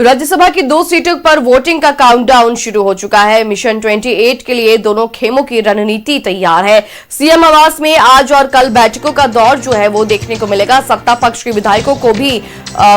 राज्यसभा की 2 सीटों पर वोटिंग का काउंटडाउन शुरू हो चुका है। मिशन 28 के लिए दोनों खेमों की रणनीति तैयार है। सीएम आवास में आज और कल बैठकों का दौर जो है वो देखने को मिलेगा। सत्ता पक्ष के विधायकों को भी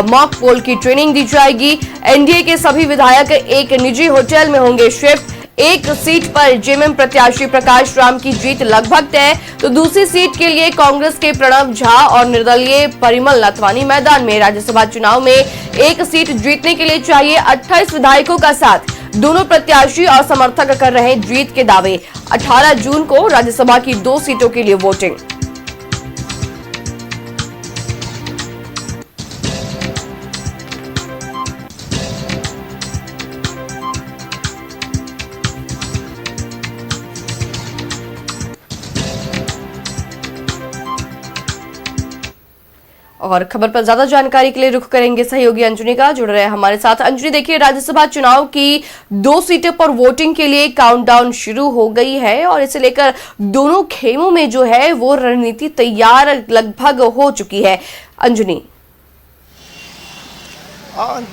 मॉक पोल की ट्रेनिंग दी जाएगी। एनडीए के सभी विधायक एक निजी होटल में होंगे शिफ्ट। एक सीट पर जेएमएम प्रत्याशी प्रकाश राम की जीत लगभग तय, तो दूसरी सीट के लिए कांग्रेस के प्रणब झा और निर्दलीय परिमल नथवानी मैदान में। राज्यसभा चुनाव में एक सीट जीतने के लिए चाहिए 28 विधायकों का साथ। दोनों प्रत्याशी और समर्थक कर रहे जीत के दावे। 18 जून को राज्यसभा की 2 सीटों के लिए वोटिंग। और खबर पर ज्यादा जानकारी के लिए रुख करेंगे सहयोगी अंजनी का। जुड़ रहे हमारे साथ। अंजनी, देखिए, राज्यसभा चुनाव की 2 सीटों पर वोटिंग के लिए काउंटडाउन शुरू हो गई है और इसे लेकर दोनों खेमों में जो है वो रणनीति तैयार लगभग हो चुकी है। अंजनी,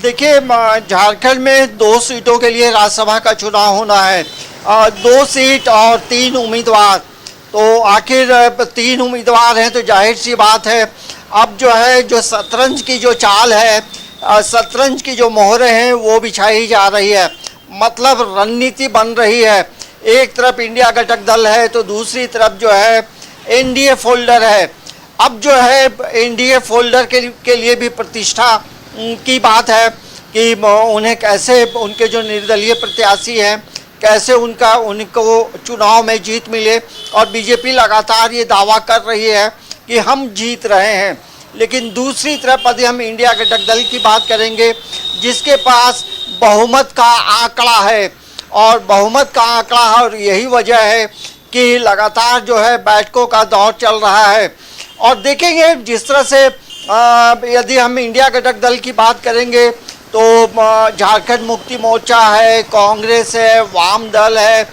देखिए, झारखंड में 2 सीटों के लिए राज्यसभा का चुनाव होना है। 2 सीट और 3 उम्मीदवार, तो आखिर 3 उम्मीदवार हैं तो जाहिर सी बात है अब जो है जो शतरंज की जो चाल है, शतरंज की जो मोहरें हैं वो बिछाई जा रही है। मतलब रणनीति बन रही है। एक तरफ इंडिया घटक दल है तो दूसरी तरफ जो है एनडीए फोल्डर है। अब जो है एनडीए फोल्डर के लिए भी प्रतिष्ठा की बात है कि उन्हें कैसे, उनके जो निर्दलीय प्रत्याशी हैं कैसे उनको चुनाव में जीत मिले। और बीजेपी लगातार ये दावा कर रही है कि हम जीत रहे हैं। लेकिन दूसरी तरफ यदि हम इंडिया घटक दल की बात करेंगे जिसके पास बहुमत का आंकड़ा है, और बहुमत का आंकड़ा है, और यही वजह है कि लगातार जो है बैठकों का दौर चल रहा है। और देखेंगे जिस तरह से यदि हम इंडिया घटक दल की बात करेंगे तो झारखंड मुक्ति मोर्चा है, कांग्रेस है, वाम दल है,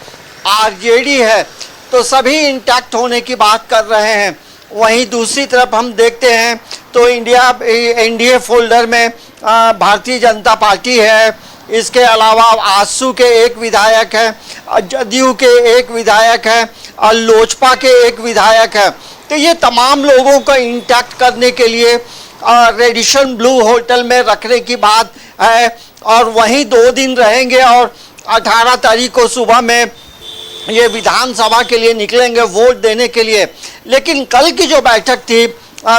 आरजेडी है, तो सभी इंटैक्ट होने की बात कर रहे हैं। वहीं दूसरी तरफ हम देखते हैं तो एनडीए फोल्डर में भारतीय जनता पार्टी है, इसके अलावा आजसू के एक विधायक हैं, जदयू के एक विधायक हैं और लोजपा के एक विधायक हैं। तो ये तमाम लोगों को इंटैक्ट करने के लिए रेडिसन ब्लू होटल में रखने की बात है। और वहीं 2 दिन रहेंगे और 18 तारीख को सुबह में ये विधानसभा के लिए निकलेंगे वोट देने के लिए। लेकिन कल की जो बैठक थी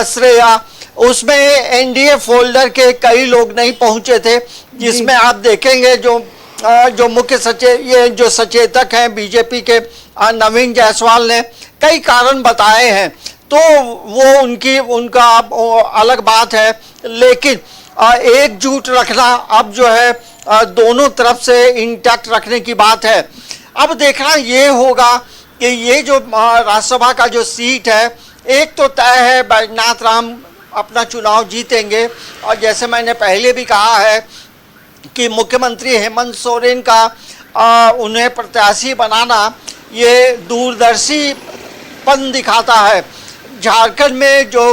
श्रेया, उसमें एनडीए फोल्डर के कई लोग नहीं पहुंचे थे, जिसमें आप देखेंगे जो मुख्य सचेतक हैं बीजेपी के नवीन जायसवाल ने कई कारण बताए हैं, तो वो उनका अलग बात है। लेकिन एकजुट रखना अब जो है दोनों तरफ से इंटैक्ट रखने की बात है। अब देखना ये होगा कि ये जो राज्यसभा का जो सीट है, एक तो तय है बैजनाथ राम अपना चुनाव जीतेंगे। और जैसे मैंने पहले भी कहा है कि मुख्यमंत्री हेमंत सोरेन का उन्हें प्रत्याशी बनाना ये दूरदर्शीपन दिखाता है। झारखंड में जो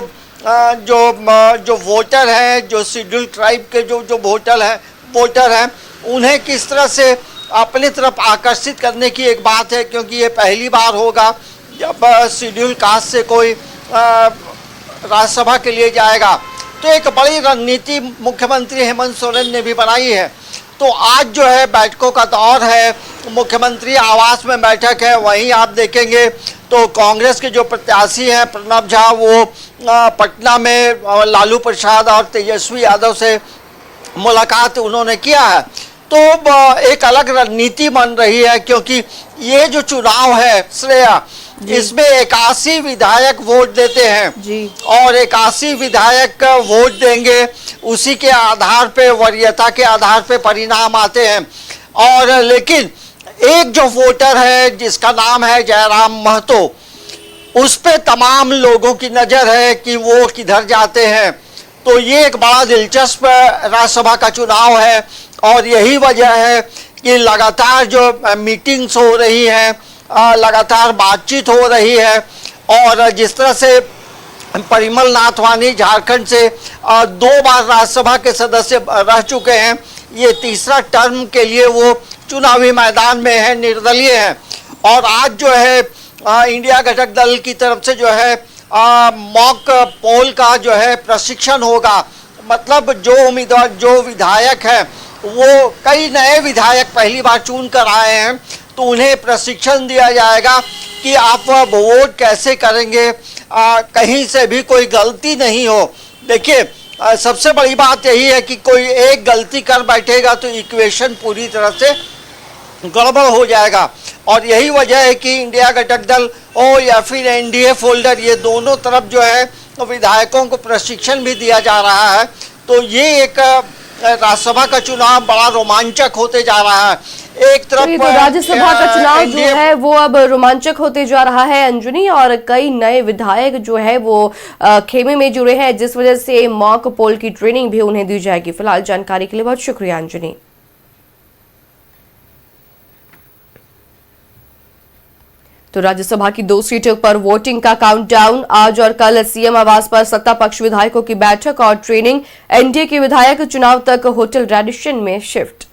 वोटर हैं, जो शेड्यूल ट्राइब के जो वोटर हैं उन्हें किस तरह से अपनी तरफ आकर्षित करने की एक बात है, क्योंकि ये पहली बार होगा जब शेड्यूल कास्ट से कोई राज्यसभा के लिए जाएगा। तो एक बड़ी रणनीति मुख्यमंत्री हेमंत सोरेन ने भी बनाई है। तो आज जो है बैठकों का दौर है, मुख्यमंत्री आवास में बैठक है। वहीं आप देखेंगे तो कांग्रेस के जो प्रत्याशी हैं प्रणब झा, वो पटना में लालू प्रसाद और तेजस्वी यादव से मुलाकात उन्होंने किया है। तो एक अलग रणनीति बन रही है, क्योंकि ये जो चुनाव है श्रेया, इसमें 81 विधायक वोट देते हैं जी। और 81 विधायक वोट देंगे, उसी के आधार पे, वरीयता के आधार पे परिणाम आते हैं। और लेकिन एक जो वोटर है जिसका नाम है जयराम महतो, उस पे तमाम लोगों की नज़र है कि वो किधर जाते हैं। तो ये एक बड़ा दिलचस्प राज्यसभा का चुनाव है। और यही वजह है कि लगातार जो मीटिंग्स हो रही हैं, लगातार बातचीत हो रही है। और जिस तरह से परिमल नाथवानी झारखंड से 2 बार राज्यसभा के सदस्य रह चुके हैं। ये तीसरा टर्म के लिए वो चुनावी मैदान में है, निर्दलीय है। और आज जो है इंडिया घटक दल की तरफ से जो है मॉक पोल का जो है प्रशिक्षण होगा। मतलब जो उम्मीदवार, जो विधायक है, वो कई नए विधायक पहली बार चुन कर आए हैं, तो उन्हें प्रशिक्षण दिया जाएगा कि आप वोट कैसे करेंगे, कहीं से भी कोई गलती नहीं हो। देखिए सबसे बड़ी बात यही है कि कोई एक गलती कर बैठेगा तो इक्वेशन पूरी तरह से गड़बड़ हो जाएगा। और यही वजह है कि इंडिया घटक दल हो या फिर एनडीए फोल्डर, ये दोनों तरफ जो है विधायकों को प्रशिक्षण भी दिया जा रहा है। तो ये एक राज्यसभा का चुनाव बड़ा रोमांचक होते जा रहा है। एक तरफ तो राज्यसभा का चुनाव जो है वो अब रोमांचक होते जा रहा है अंजनी, और कई नए विधायक जो है वो खेमे में जुड़े हैं, जिस वजह से मॉक पोल की ट्रेनिंग भी उन्हें दी जाएगी। फिलहाल जानकारी के लिए बहुत शुक्रिया अंजनी। तो राज्यसभा की 2 सीटों पर वोटिंग का काउंटडाउन आज और कल सीएम आवास पर सत्ता पक्ष विधायकों की बैठक और ट्रेनिंग। एनडीए के विधायक चुनाव तक होटल रेडिशन में शिफ्ट।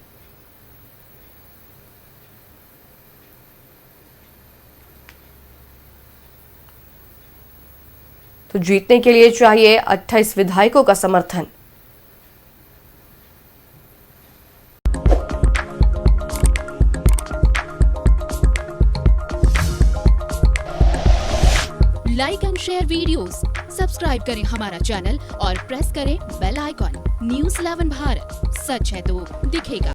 तो जीतने के लिए चाहिए 28 विधायकों का समर्थन। Like and share videos, subscribe करें हमारा चैनल और प्रेस करें बेल आइकॉन। न्यूज़ 11 भारत, सच है तो दिखेगा।